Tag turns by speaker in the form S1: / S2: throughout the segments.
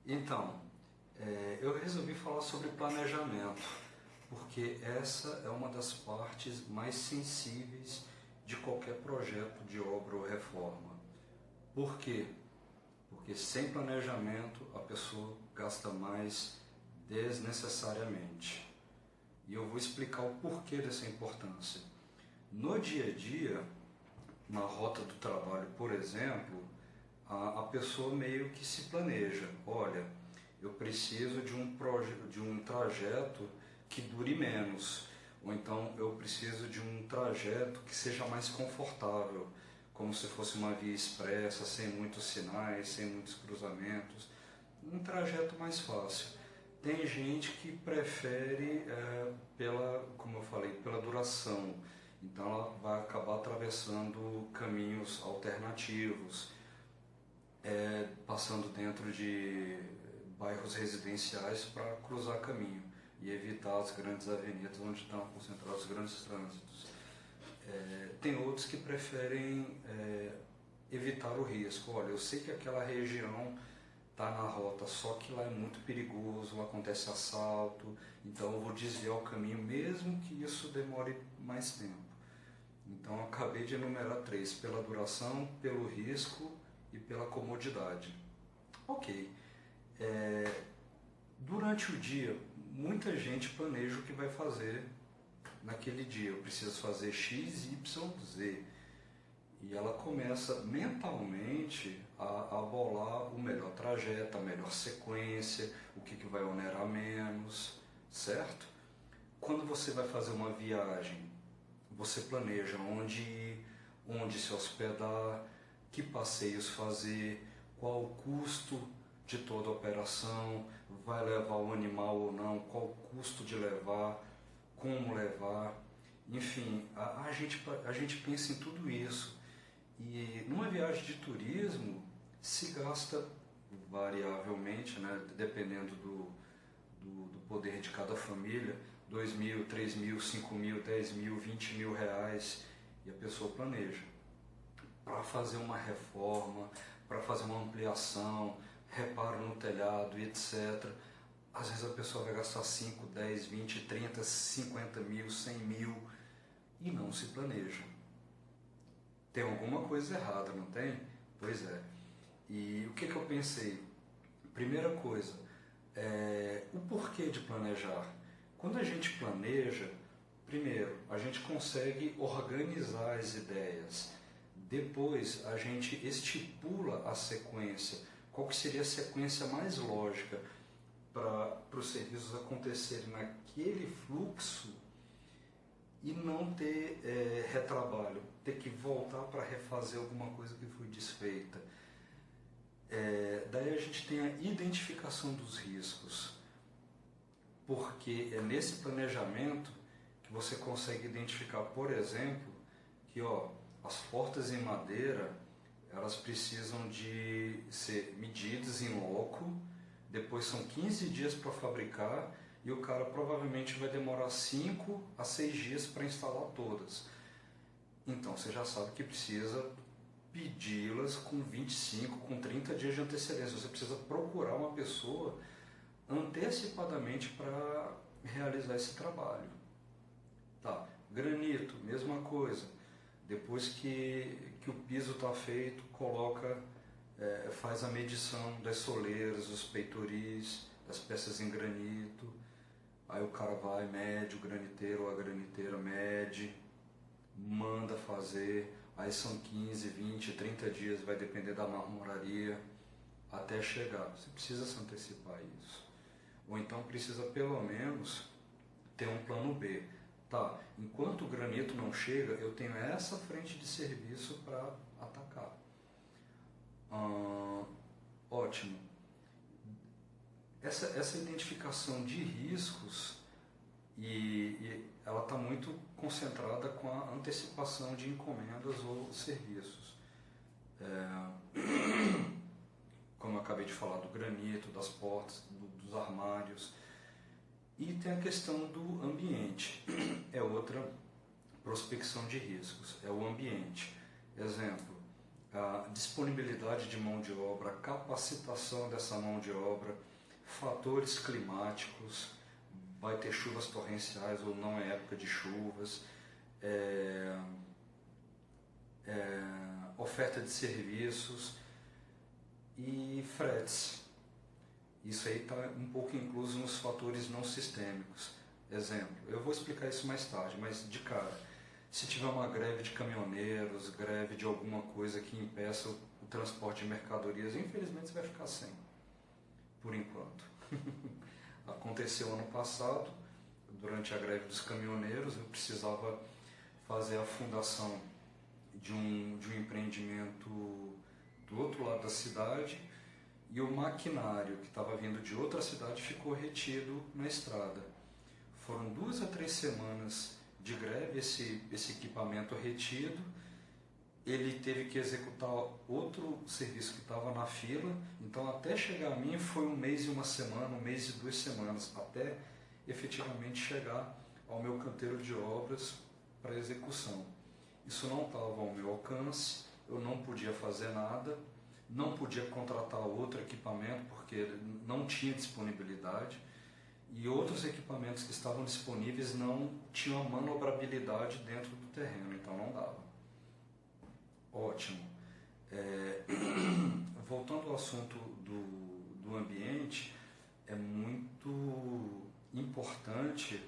S1: Então, eu resolvi falar sobre planejamento, porque essa é uma das partes mais sensíveis de qualquer projeto de obra ou reforma. Por quê? Porque sem planejamento a pessoa gasta mais desnecessariamente. E eu vou explicar o porquê dessa importância. No dia a dia, na rota do trabalho, por exemplo, a pessoa meio que se planeja. Olha, eu preciso de um trajeto que dure menos, ou então eu preciso de um trajeto que seja mais confortável, como se fosse uma via expressa, sem muitos sinais, sem muitos cruzamentos, um trajeto mais fácil. Tem gente que prefere, como eu falei, pela duração, então ela vai acabar atravessando caminhos alternativos, passando dentro de bairros residenciais para cruzar caminho e evitar as grandes avenidas onde estão concentrados os grandes trânsitos. Tem outros que preferem evitar o risco. Olha, eu sei que aquela região está na rota, só que lá é muito perigoso, lá acontece assalto, então eu vou desviar o caminho mesmo que isso demore mais tempo. Então eu acabei de enumerar três: pela duração, pelo risco e pela comodidade. Ok. Durante o dia, muita gente planeja o que vai fazer naquele dia. Eu preciso fazer X, Y, Z. E ela começa mentalmente a bolar o melhor trajeto, a melhor sequência, o que vai onerar menos, certo? Quando você vai fazer uma viagem, você planeja onde ir, onde se hospedar, que passeios fazer, qual o custo de toda a operação, vai levar o animal ou não, qual o custo de levar, como levar, enfim, a gente pensa em tudo isso. E numa viagem de turismo se gasta variavelmente, né, dependendo do poder de cada família, 2 mil, 3 mil, 5 mil, 10 mil, 20 mil reais, e a pessoa planeja para fazer uma reforma, para fazer uma ampliação, reparo no telhado, etc. Às vezes a pessoa vai gastar 5, 10, 20, 30, 50 mil, 100 mil e não se planeja. Tem alguma coisa errada, não tem? Pois é. E o que eu pensei? Primeira coisa, o porquê de planejar. Quando a gente planeja, primeiro, a gente consegue organizar as ideias. Depois, a gente estipula a sequência. Qual que seria a sequência mais lógica para os serviços acontecerem naquele fluxo e não ter retrabalho, ter que voltar para refazer alguma coisa que foi desfeita. Daí a gente tem a identificação dos riscos, porque é nesse planejamento que você consegue identificar, por exemplo, que as portas em madeira elas precisam de ser medidas em loco, depois são 15 dias para fabricar e o cara provavelmente vai demorar 5 a 6 dias para instalar todas. Então você já sabe que precisa pedi-las com 25, com 30 dias de antecedência. Você precisa procurar uma pessoa antecipadamente para realizar esse trabalho. Tá. Granito, mesma coisa. Depois que o piso está feito, faz a medição das soleiras, dos peitoris, das peças em granito. Aí o cara vai, mede, o graniteiro ou a graniteira mede, manda fazer. Aí são 15, 20, 30 dias, vai depender da marmoraria, até chegar. Você precisa se antecipar isso. Ou então precisa pelo menos ter um plano B. Tá, enquanto o granito não chega, eu tenho essa frente de serviço para atacar. Ótimo. Essa identificação de riscos e ela está muito concentrada com a antecipação de encomendas ou serviços. Como eu acabei de falar, do granito, das portas, dos armários. E tem a questão do ambiente, é outra prospecção de riscos, é o ambiente. Exemplo, a disponibilidade de mão de obra, a capacitação dessa mão de obra, fatores climáticos, vai ter chuvas torrenciais ou não é época de chuvas, oferta de serviços e fretes. Isso aí está um pouco incluso nos fatores não sistêmicos. Exemplo, eu vou explicar isso mais tarde, mas de cara, se tiver uma greve de caminhoneiros, greve de alguma coisa que impeça o transporte de mercadorias, infelizmente você vai ficar sem, por enquanto. Aconteceu ano passado, durante a greve dos caminhoneiros, eu precisava fazer a fundação de um empreendimento do outro lado da cidade e o maquinário que estava vindo de outra cidade ficou retido na estrada. Foram 2 a 3 semanas de greve, esse equipamento retido, ele teve que executar outro serviço que estava na fila, então até chegar a mim foi 1 mês e 1 semana, 1 mês e 2 semanas, até efetivamente chegar ao meu canteiro de obras para execução. Isso não estava ao meu alcance, eu não podia fazer nada, não podia contratar outro equipamento porque não tinha disponibilidade, e outros equipamentos que estavam disponíveis não tinham a manobrabilidade dentro do terreno, então não dava. Ótimo. Voltando ao assunto do ambiente, é muito importante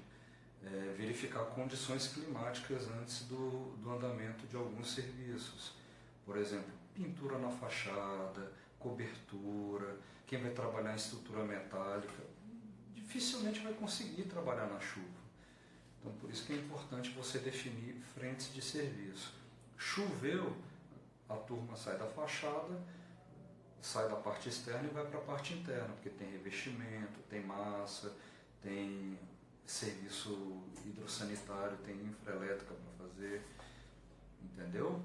S1: verificar condições climáticas antes do andamento de alguns serviços. Por exemplo, pintura na fachada, cobertura, quem vai trabalhar em estrutura metálica, dificilmente vai conseguir trabalhar na chuva. Então, por isso que é importante você definir frentes de serviço. Choveu, a turma sai da fachada, sai da parte externa e vai para a parte interna, porque tem revestimento, tem massa, tem serviço hidrossanitário, tem infraelétrica para fazer, entendeu?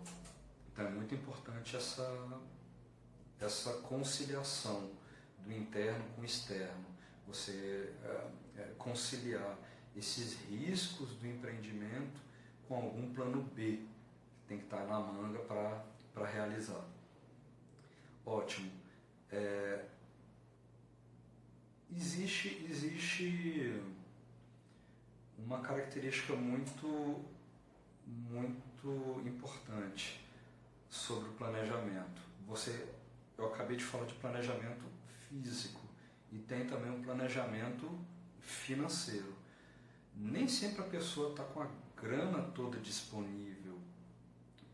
S1: Então é muito importante essa conciliação do interno com o externo, você conciliar esses riscos do empreendimento com algum plano B que tem que estar na manga para realizar. Ótimo. Existe uma característica muito importante sobre o planejamento. Eu acabei de falar de planejamento físico e tem também um planejamento financeiro. Nem sempre a pessoa está com a grana toda disponível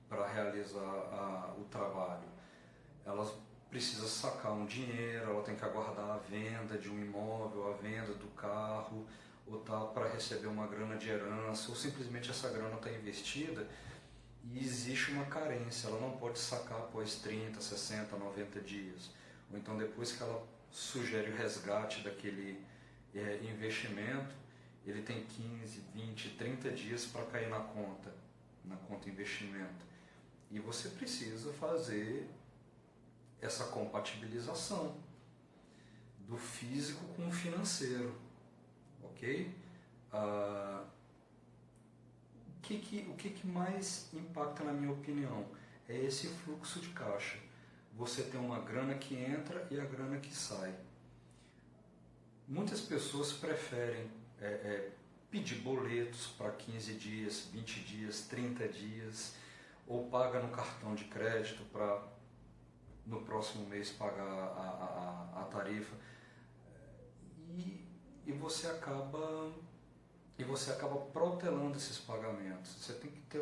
S1: para realizar o trabalho. Ela precisa sacar um dinheiro, ela tem que aguardar a venda de um imóvel, a venda do carro, ou tá para receber uma grana de herança, ou simplesmente essa grana está investida e existe uma carência, ela não pode sacar após 30, 60, 90 dias. Ou então depois que ela sugere o resgate daquele investimento, ele tem 15, 20, 30 dias para cair na conta investimento. E você precisa fazer essa compatibilização do físico com o financeiro, ok? O que mais impacta, na minha opinião, é esse fluxo de caixa. Você tem uma grana que entra e a grana que sai. Muitas pessoas preferem pedir boletos para 15 dias, 20 dias, 30 dias, ou paga no cartão de crédito para no próximo mês pagar a tarifa. E você acaba protelando esses pagamentos. Você tem que ter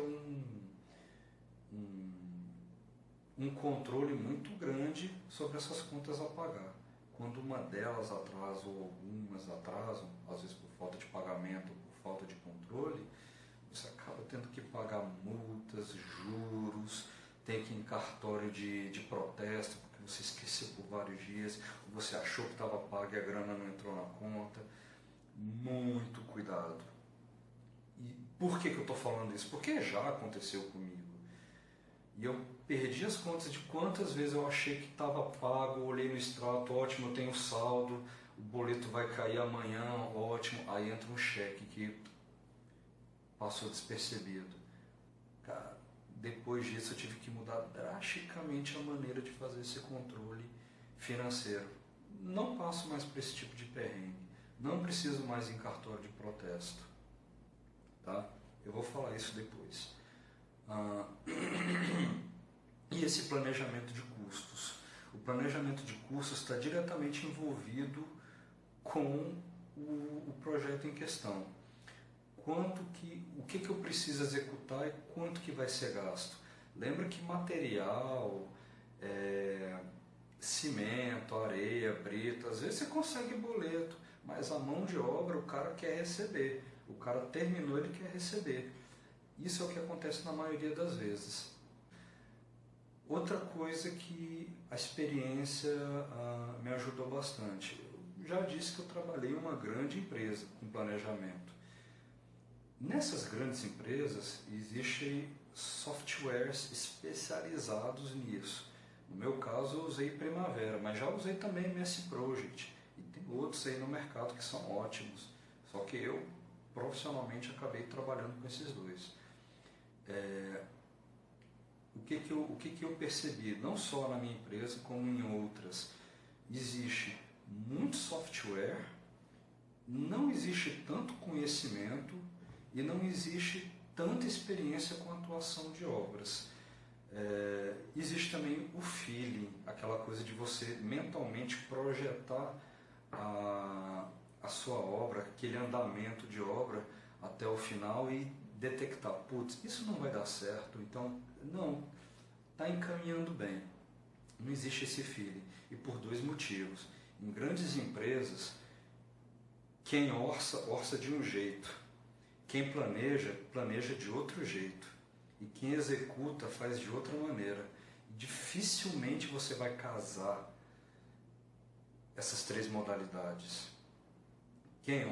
S1: um controle muito grande sobre essas contas a pagar. Quando uma delas atrasa ou algumas atrasam, às vezes por falta de pagamento ou por falta de controle, você acaba tendo que pagar multas, juros, tem que ir em cartório de protesto porque você esqueceu por vários dias, você achou que estava pago e a grana não entrou na conta. Muito cuidado. E por que eu estou falando isso? Porque já aconteceu comigo. E eu perdi as contas de quantas vezes eu achei que estava pago, olhei no extrato, ótimo, eu tenho saldo, o boleto vai cair amanhã, ótimo, aí entra um cheque que passou despercebido. Cara, depois disso eu tive que mudar drasticamente a maneira de fazer esse controle financeiro. Não passo mais por esse tipo de perrengue, não preciso mais ir em cartório de protesto, tá? Eu vou falar isso depois. E esse planejamento de custos? O planejamento de custos está diretamente envolvido com o projeto em questão. O que eu preciso executar e quanto que vai ser gasto. Lembra que material, cimento, areia, brita, às vezes você consegue boleto, mas a mão de obra o cara quer receber. O cara terminou, ele quer receber. Isso é o que acontece na maioria das vezes. Outra coisa que a experiência me ajudou bastante. Eu já disse que eu trabalhei em uma grande empresa com planejamento. Nessas grandes empresas existem softwares especializados nisso. No meu caso eu usei Primavera, mas já usei também MS Project e tem outros aí no mercado que são ótimos. Só que eu profissionalmente acabei trabalhando com esses dois. O que eu percebi, não só na minha empresa como em outras, existe muito software, não existe tanto conhecimento e não existe tanta experiência com a atuação de obras. Existe também o feeling, aquela coisa de você mentalmente projetar a sua obra, aquele andamento de obra até o final e detectar, putz, isso não vai dar certo, então não, está encaminhando bem. Não existe esse feeling, e por dois motivos. Em grandes empresas, quem orça de um jeito, quem planeja de outro jeito, e quem executa faz de outra maneira. Dificilmente você vai casar essas três modalidades. Quem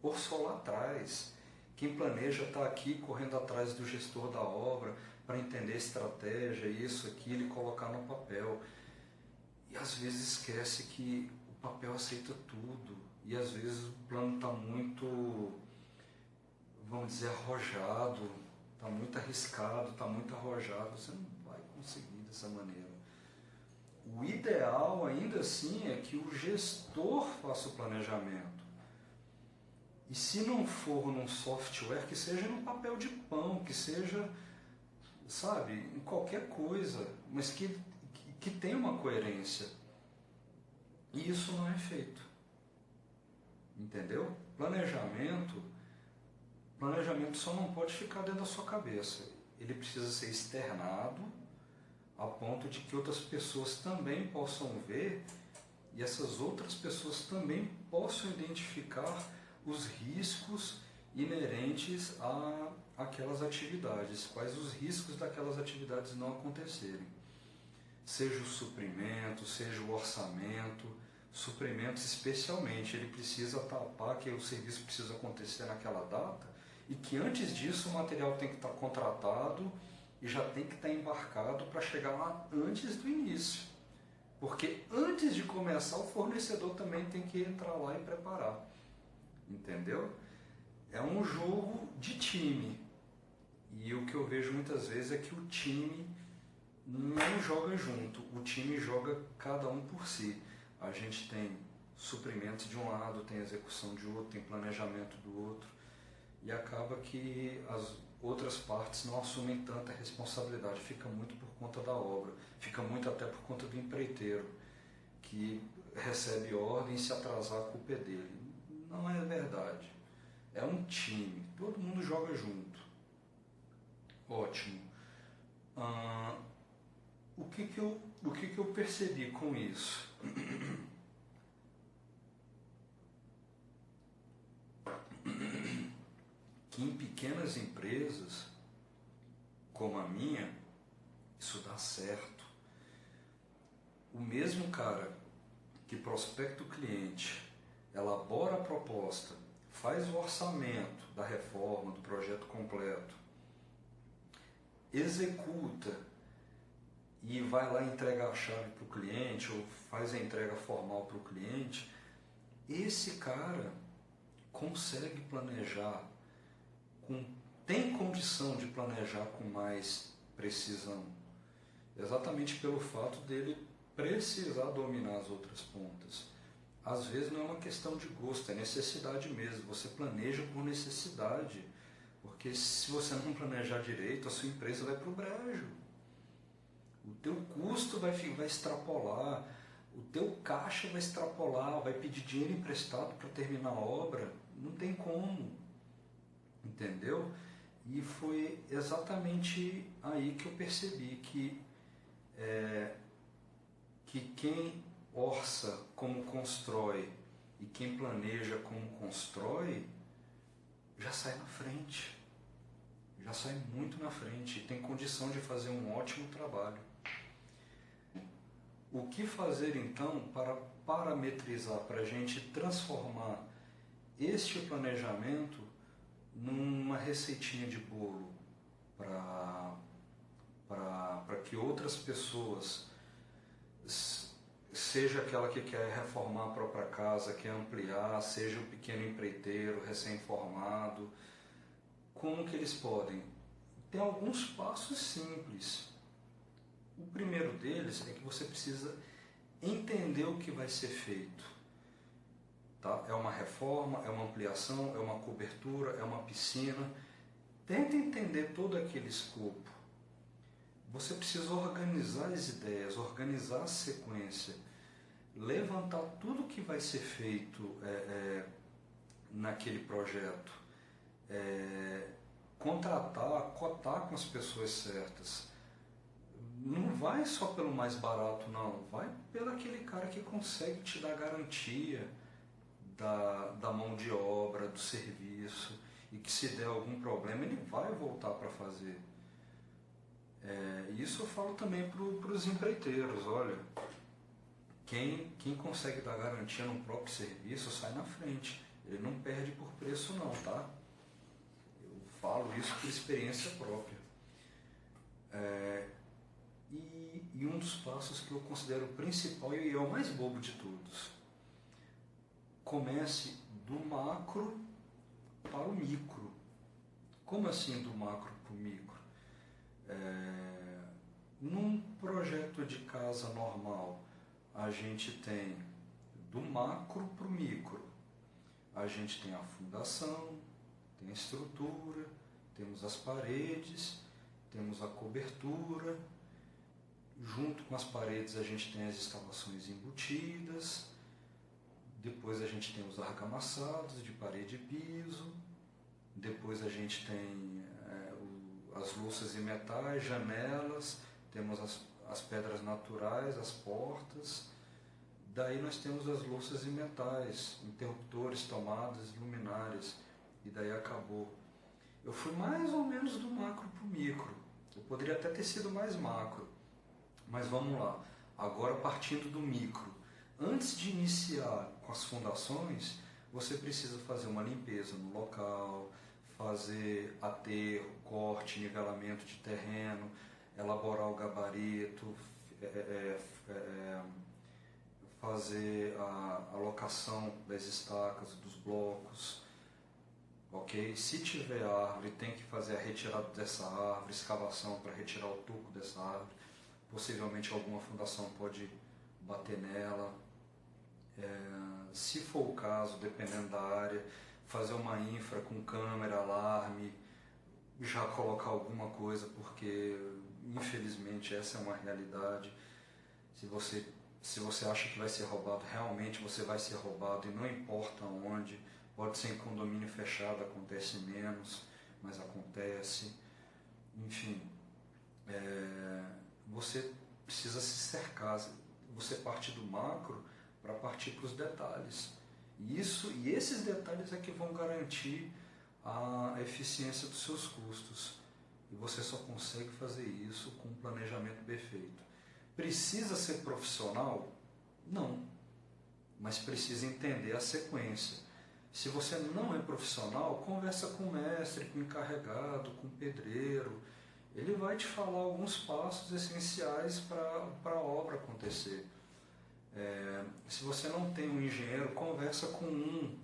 S1: orçou lá atrás. Quem planeja está aqui correndo atrás do gestor da obra para entender a estratégia, isso, aquilo e colocar no papel. E às vezes esquece que o papel aceita tudo. E às vezes o plano está muito, vamos dizer, arrojado, está muito arriscado, está muito arrojado. Você não vai conseguir dessa maneira. O ideal ainda assim é que o gestor faça o planejamento. E se não for num software, que seja no papel de pão, que seja, sabe, em qualquer coisa, mas que tenha uma coerência. E isso não é feito. Entendeu? Planejamento só não pode ficar dentro da sua cabeça. Ele precisa ser externado a ponto de que outras pessoas também possam ver e essas outras pessoas também possam identificar os riscos inerentes àquelas atividades, quais os riscos daquelas atividades não acontecerem. Seja o suprimento, seja o orçamento, suprimentos especialmente, ele precisa tapar que o serviço precisa acontecer naquela data e que antes disso o material tem que estar contratado e já tem que estar embarcado para chegar lá antes do início. Porque antes de começar o fornecedor também tem que entrar lá e preparar. Entendeu? É um jogo de time. E o que eu vejo muitas vezes é que o time não joga junto. O time joga cada um por si. A gente tem suprimentos de um lado, tem execução de outro, tem planejamento do outro. E acaba que as outras partes não assumem tanta responsabilidade. Fica muito por conta da obra. Fica muito até por conta do empreiteiro, que recebe ordem e se atrasar a culpa é dele. Não é verdade. É um time. Todo mundo joga junto. Ótimo. O que eu percebi com isso? Que em pequenas empresas, como a minha, isso dá certo. O mesmo cara que prospecta o cliente, elabora a proposta, faz o orçamento da reforma, do projeto completo, executa e vai lá entregar a chave para o cliente ou faz a entrega formal para o cliente, esse cara consegue planejar com tem condição de planejar com mais precisão, exatamente pelo fato dele precisar dominar as outras pontas. Às vezes não é uma questão de gosto, é necessidade mesmo. Você planeja por necessidade, porque se você não planejar direito, a sua empresa vai para o brejo. O teu custo vai extrapolar, o teu caixa vai extrapolar, vai pedir dinheiro emprestado para terminar a obra. Não tem como, entendeu? E foi exatamente aí que eu percebi que quem orça como constrói e quem planeja como constrói já sai na frente, já sai muito na frente e tem condição de fazer um ótimo trabalho. O que fazer então para parametrizar, para a gente transformar este planejamento numa receitinha de bolo para que outras pessoas, seja aquela que quer reformar a própria casa, quer ampliar, seja o pequeno empreiteiro recém-formado, como que eles podem? Tem alguns passos simples. O primeiro deles é que você precisa entender o que vai ser feito. Tá? É uma reforma, é uma ampliação, é uma cobertura, é uma piscina. Tenta entender todo aquele escopo. Você precisa organizar as ideias, organizar a sequência, levantar tudo que vai ser feito naquele projeto, contratar, cotar com as pessoas certas. Não vai só pelo mais barato, não. Vai pelo aquele cara que consegue te dar garantia da mão de obra, do serviço, e que se der algum problema ele vai voltar para fazer. Isso eu falo também para os empreiteiros. Olha, quem consegue dar garantia no próprio serviço sai na frente. Ele não perde por preço não, tá? Eu falo isso por experiência própria. E um dos passos que eu considero o principal e é o mais bobo de todos. Comece do macro para o micro. Como assim do macro para o micro? Num projeto de casa normal, a gente tem do macro para o micro. A gente tem a fundação, tem a estrutura, temos as paredes, temos a cobertura. Junto com as paredes a gente tem as escavações embutidas, depois a gente tem os argamassados de parede e piso, depois a gente tem as louças e metais, janelas, temos as pedras naturais, as portas, daí nós temos as louças e metais, interruptores, tomadas, luminárias, e daí acabou. Eu fui mais ou menos do macro para o micro, eu poderia até ter sido mais macro. Mas vamos lá, agora partindo do micro. Antes de iniciar com as fundações, você precisa fazer uma limpeza no local, fazer aterro, corte, nivelamento de terreno, elaborar o gabarito, fazer a alocação das estacas, dos blocos. Ok? Se tiver árvore, tem que fazer a retirada dessa árvore, escavação para retirar o toco dessa árvore. Possivelmente alguma fundação pode bater nela. Se for o caso, dependendo da área, fazer uma infra com câmera, alarme, já colocar alguma coisa, porque infelizmente essa é uma realidade. Se você acha que vai ser roubado, realmente você vai ser roubado, e não importa onde. Pode ser em condomínio fechado, acontece menos, mas acontece. Enfim, você precisa se cercar, você parte do macro para partir para os detalhes. E esses detalhes é que vão garantir a eficiência dos seus custos. E você só consegue fazer isso com um planejamento perfeito. Precisa ser profissional? Não. Mas precisa entender a sequência. Se você não é profissional, conversa com o mestre, com o encarregado, com o pedreiro. Ele vai te falar alguns passos essenciais para a obra acontecer. Se você não tem um engenheiro, conversa com um,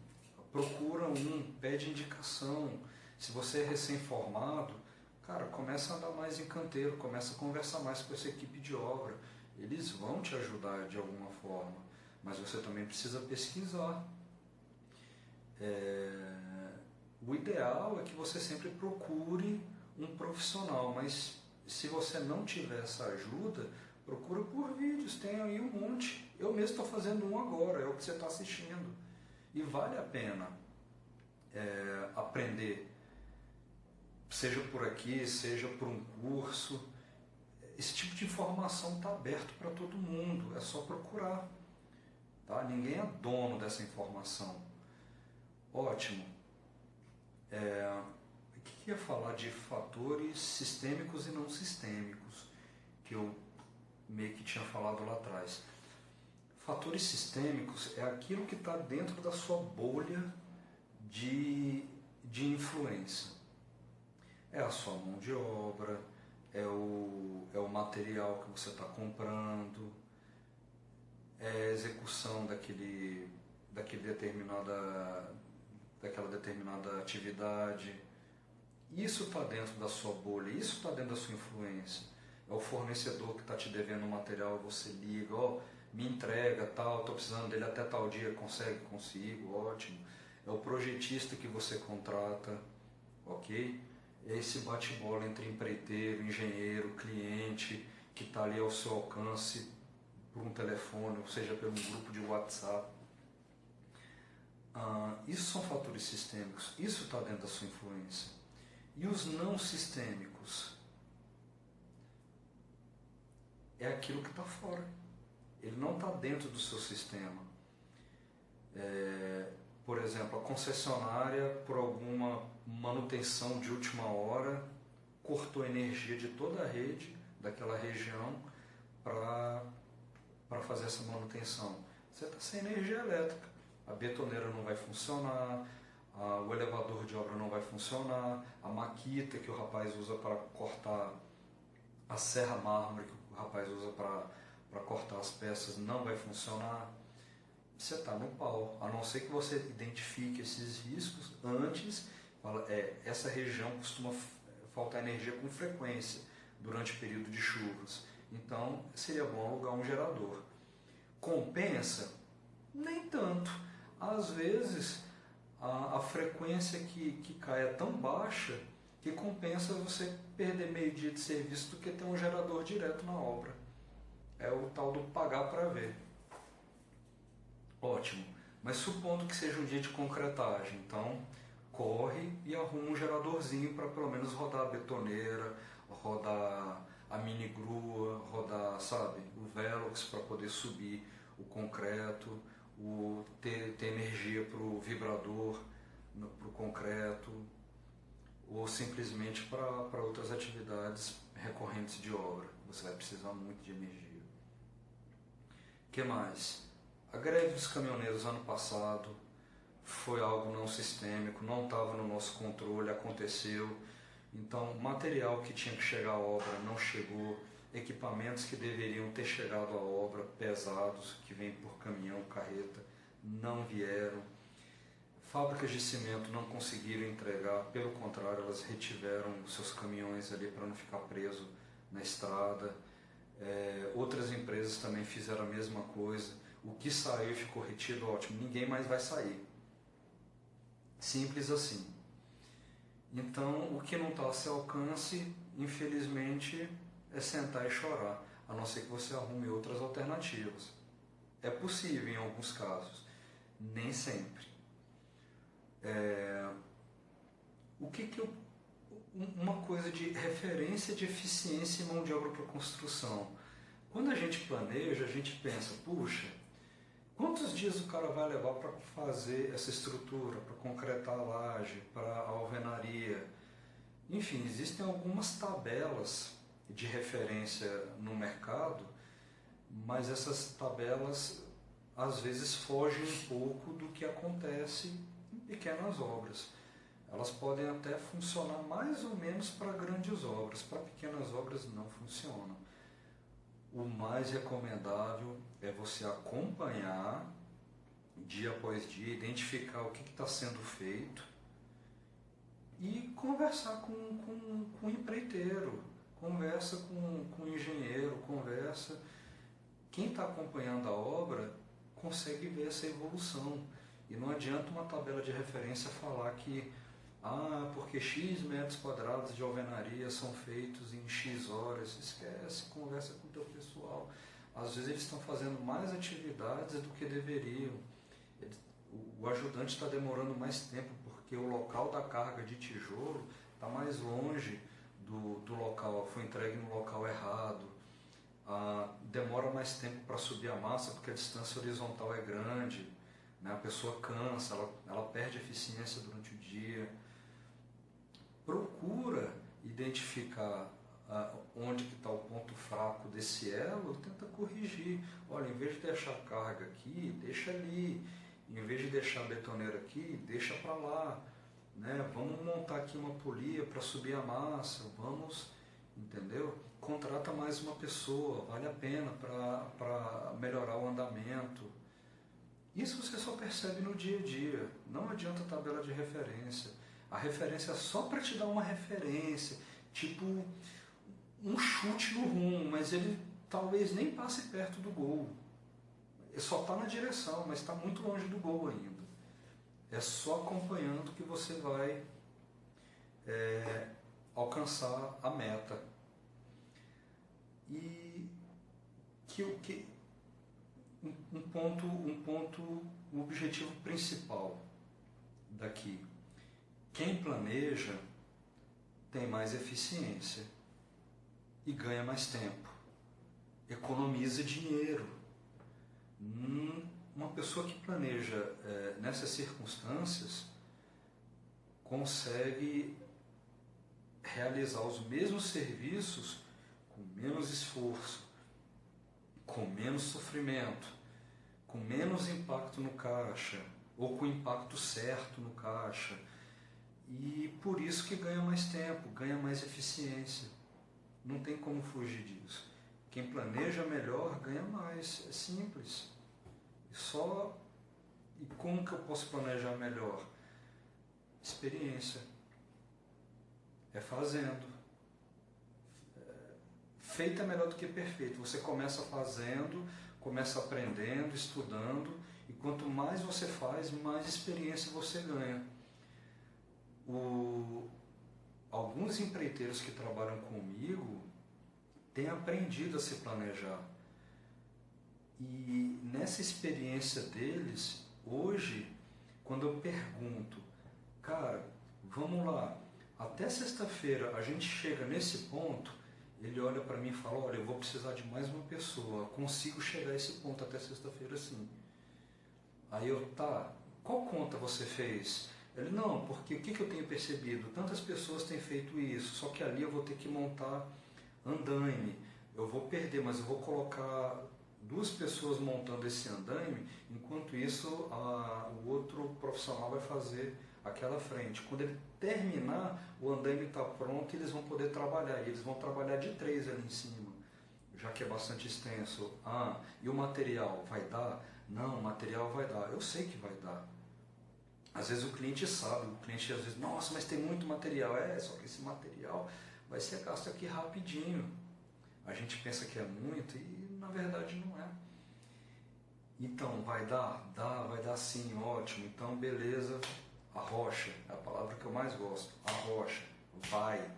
S1: procura um, pede indicação. Se você é recém-formado, cara, começa a andar mais em canteiro, começa a conversar mais com essa equipe de obra. Eles vão te ajudar de alguma forma, mas você também precisa pesquisar. O ideal é que você sempre procure um profissional, mas se você não tiver essa ajuda, procura por vídeos, tem aí um monte. Eu mesmo estou fazendo um agora, é o que você está assistindo. E vale a pena aprender, seja por aqui, seja por um curso. Esse tipo de informação está aberto para todo mundo, é só procurar. Tá? Ninguém é dono dessa informação. Ótimo. O que ia falar de fatores sistêmicos e não sistêmicos, que eu meio que tinha falado lá atrás. Fatores sistêmicos é aquilo que está dentro da sua bolha de influência. É a sua mão de obra, é o material que você está comprando, é a execução daquela determinada atividade. Isso está dentro da sua bolha, isso está dentro da sua influência. É o fornecedor que está te devendo o material, você liga, me entrega, tal, estou precisando dele até tal dia, consigo, ótimo. É o projetista que você contrata, ok? É esse bate-bola entre empreiteiro, engenheiro, cliente, que está ali ao seu alcance por um telefone, ou seja, por um grupo de WhatsApp. Isso são fatores sistêmicos, isso está dentro da sua influência. E os não sistêmicos? É aquilo que está fora. Ele não está dentro do seu sistema. Por exemplo, a concessionária, por alguma manutenção de última hora, cortou a energia de toda a rede daquela região para fazer essa manutenção. Você está sem energia elétrica. A betoneira não vai funcionar, o elevador de obra não vai funcionar, a maquita que o rapaz usa para cortar, a serra mármore que o rapaz usa para cortar as peças não vai funcionar. Você está no pau, a não ser que você identifique esses riscos antes. Essa região costuma faltar energia com frequência durante o período de chuvas, então seria bom alugar um gerador. Compensa? Nem tanto. Às vezes a frequência que cai é tão baixa que compensa você perder meio dia de serviço do que ter um gerador direto na obra. É o tal do pagar para ver. Ótimo, mas supondo que seja um dia de concretagem, então corre e arruma um geradorzinho para pelo menos rodar a betoneira, rodar a mini grua, rodar, sabe, o Velox para poder subir o concreto, ter energia para o vibrador, para o concreto, ou simplesmente para outras atividades recorrentes de obra. Você vai precisar muito de energia. O que mais? A greve dos caminhoneiros ano passado foi algo não sistêmico, não estava no nosso controle, aconteceu. Então, material que tinha que chegar à obra não chegou, equipamentos que deveriam ter chegado à obra, pesados, que vêm por caminhão, carreta, não vieram. Fábricas de cimento não conseguiram entregar, pelo contrário, elas retiveram os seus caminhões ali para não ficar preso na estrada. Outras empresas também fizeram a mesma coisa. O que saiu e ficou retido, ótimo, ninguém mais vai sair. Simples assim. Então, o que não está a seu alcance, infelizmente, é sentar e chorar, a não ser que você arrume outras alternativas. É possível em alguns casos, nem sempre. Uma coisa de referência de eficiência e mão de obra para construção. Quando a gente planeja, a gente pensa, puxa, quantos dias o cara vai levar para fazer essa estrutura, para concretar a laje, para a alvenaria? Enfim, existem algumas tabelas de referência no mercado, mas essas tabelas às vezes fogem um pouco do que acontece em pequenas obras. Elas podem até funcionar mais ou menos para grandes obras, para pequenas obras não funcionam. O mais recomendável é você acompanhar dia após dia, identificar o que está sendo feito e conversar com o empreiteiro, conversa com o engenheiro, conversa. Quem está acompanhando a obra consegue ver essa evolução. E não adianta uma tabela de referência falar que porque X metros quadrados de alvenaria são feitos em X horas. Esquece, conversa com o teu pessoal. Às vezes eles estão fazendo mais atividades do que deveriam. O ajudante está demorando mais tempo porque o local da carga de tijolo está mais longe do local, foi entregue no local errado. Demora mais tempo para subir a massa porque a distância horizontal é grande, né? A pessoa cansa, ela perde eficiência durante o dia. Procura identificar onde que está o ponto fraco desse elo, tenta corrigir. Olha, em vez de deixar a carga aqui, deixa ali. Em vez de deixar a betoneira aqui, deixa para lá. Né? Vamos montar aqui uma polia para subir a massa, entendeu? Contrata mais uma pessoa, vale a pena para melhorar o andamento. Isso você só percebe no dia a dia, não adianta tabela de referência. A referência é só para te dar uma referência, tipo um chute no rumo, mas ele talvez nem passe perto do gol. Ele só está na direção, mas está muito longe do gol ainda. É só acompanhando que você vai alcançar a meta. E um objetivo principal daqui. Quem planeja tem mais eficiência e ganha mais tempo, economiza dinheiro. Uma pessoa que planeja nessas circunstâncias consegue realizar os mesmos serviços com menos esforço, com menos sofrimento, com menos impacto no caixa, ou com o impacto certo no caixa. E por isso que ganha mais tempo, ganha mais eficiência. Não tem como fugir disso. Quem planeja melhor ganha mais, é simples. E como que eu posso planejar melhor? Experiência. É fazendo. Feito é melhor do que perfeito. Você começa fazendo, começa aprendendo, estudando, e quanto mais você faz, mais experiência você ganha. Alguns empreiteiros que trabalham comigo têm aprendido a se planejar. E nessa experiência deles, hoje, quando eu pergunto, cara, vamos lá, até sexta-feira a gente chega nesse ponto, ele olha para mim e fala, olha, eu vou precisar de mais uma pessoa, consigo chegar a esse ponto até sexta-feira sim. Aí eu, qual conta você fez? Ele, não, porque o que eu tenho percebido? Tantas pessoas têm feito isso, só que ali eu vou ter que montar andaime, eu vou perder, mas eu vou colocar 2 pessoas montando esse andaime, enquanto isso o outro profissional vai fazer aquela frente. Quando ele terminar, o andaime está pronto e eles vão poder trabalhar. E eles vão trabalhar de 3 ali em cima, já que é bastante extenso. E o material vai dar? Não, o material vai dar. Eu sei que vai dar. Às vezes o cliente sabe, o cliente às vezes, nossa, mas tem muito material. Só que esse material vai ser gasto aqui rapidinho. A gente pensa que é muito e na verdade não é. Então, vai dar? Vai dar sim, ótimo. Então, beleza. Arrocha, é a palavra que eu mais gosto. Arrocha, vai.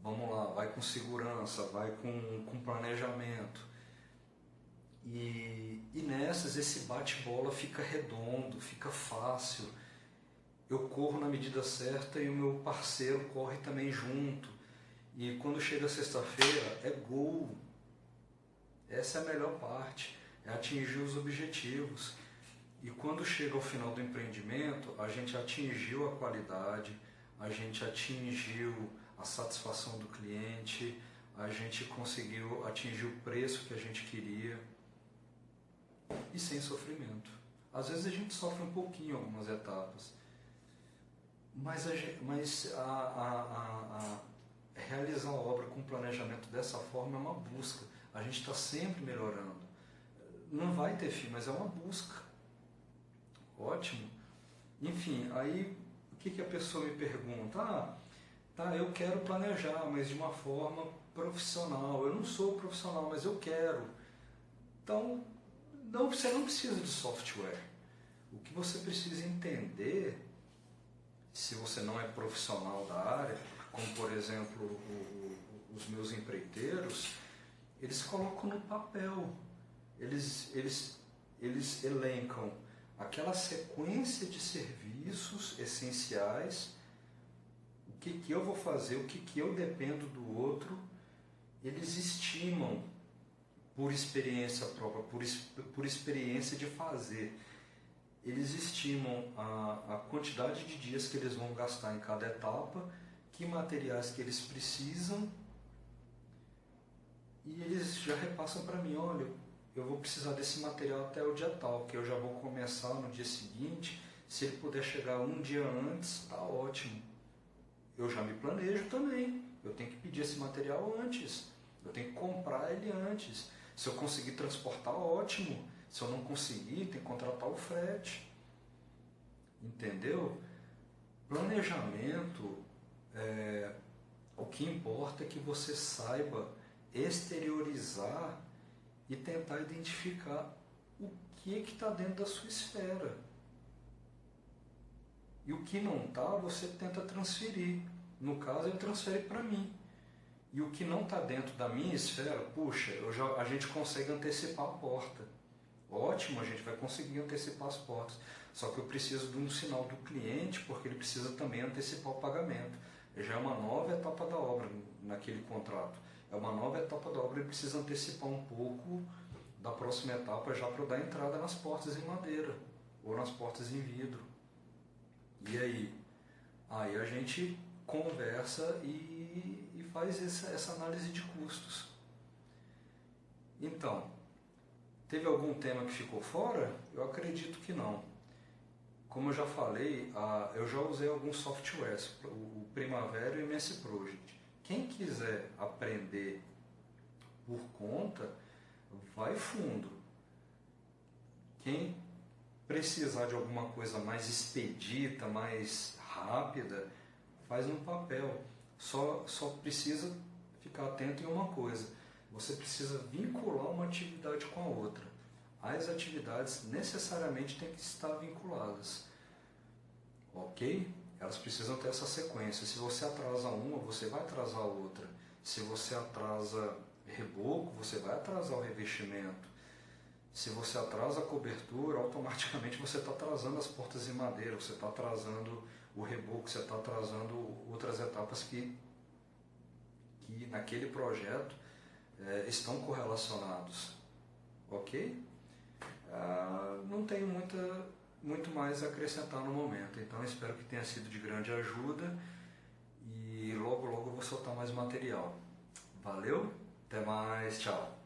S1: Vamos lá, vai com segurança, vai com planejamento. E nessas, esse bate-bola fica redondo, fica fácil. Eu corro na medida certa e o meu parceiro corre também junto. E quando chega sexta-feira, é gol. Essa é a melhor parte, é atingir os objetivos. E quando chega ao final do empreendimento, a gente atingiu a qualidade, a gente atingiu a satisfação do cliente, a gente conseguiu atingir o preço que a gente queria e sem sofrimento. Às vezes a gente sofre um pouquinho em algumas etapas, mas realizar a obra com planejamento dessa forma é uma busca. A gente está sempre melhorando. Não vai ter fim, mas é uma busca. Ótimo. Enfim, aí o que a pessoa me pergunta? Ah, tá, eu quero planejar, mas de uma forma profissional. Eu não sou profissional, mas eu quero. Então, você não precisa de software. O que você precisa entender, se você não é profissional da área, como por exemplo os meus empreiteiros, eles colocam no papel, eles elencam aquela sequência de serviços essenciais, o que eu vou fazer, o que eu dependo do outro, eles estimam por experiência própria, por experiência de fazer. Eles estimam a quantidade de dias que eles vão gastar em cada etapa, que materiais que eles precisam, e eles já repassam para mim, olha, eu vou precisar desse material até o dia tal, que eu já vou começar no dia seguinte, se ele puder chegar um dia antes, tá ótimo. Eu já me planejo também, eu tenho que pedir esse material antes, eu tenho que comprar ele antes. Se eu conseguir transportar, ótimo. Se eu não conseguir, tem que contratar o frete. Entendeu? Planejamento, o que importa é que você saiba exteriorizar e tentar identificar o que está dentro da sua esfera. E o que não está, você tenta transferir. No caso, ele transfere para mim. E o que não está dentro da minha esfera, puxa, a gente consegue antecipar a porta. Ótimo, a gente vai conseguir antecipar as portas. Só que eu preciso de um sinal do cliente, porque ele precisa também antecipar o pagamento. Já é uma nova etapa da obra naquele contrato. É uma nova etapa da obra, ele precisa antecipar um pouco da próxima etapa já para eu dar entrada nas portas em madeira ou nas portas em vidro. E aí? Aí a gente conversa e faz essa análise de custos. Então, teve algum tema que ficou fora? Eu acredito que não. Como eu já falei, eu já usei alguns softwares, o Primavera e o MS Project. Quem quiser aprender por conta, vai fundo. Quem precisar de alguma coisa mais expedita, mais rápida, faz no papel. Só precisa ficar atento em uma coisa. Você precisa vincular uma atividade com a outra. As atividades necessariamente têm que estar vinculadas. Ok? Elas precisam ter essa sequência. Se você atrasa uma, você vai atrasar a outra. Se você atrasa reboco, você vai atrasar o revestimento. Se você atrasa a cobertura, automaticamente você está atrasando as portas em madeira, você está atrasando o reboco, você está atrasando outras etapas que naquele projeto estão correlacionados. Ok? Não tenho muito mais a acrescentar no momento, então espero que tenha sido de grande ajuda e logo eu vou soltar mais material. Valeu, até mais, tchau!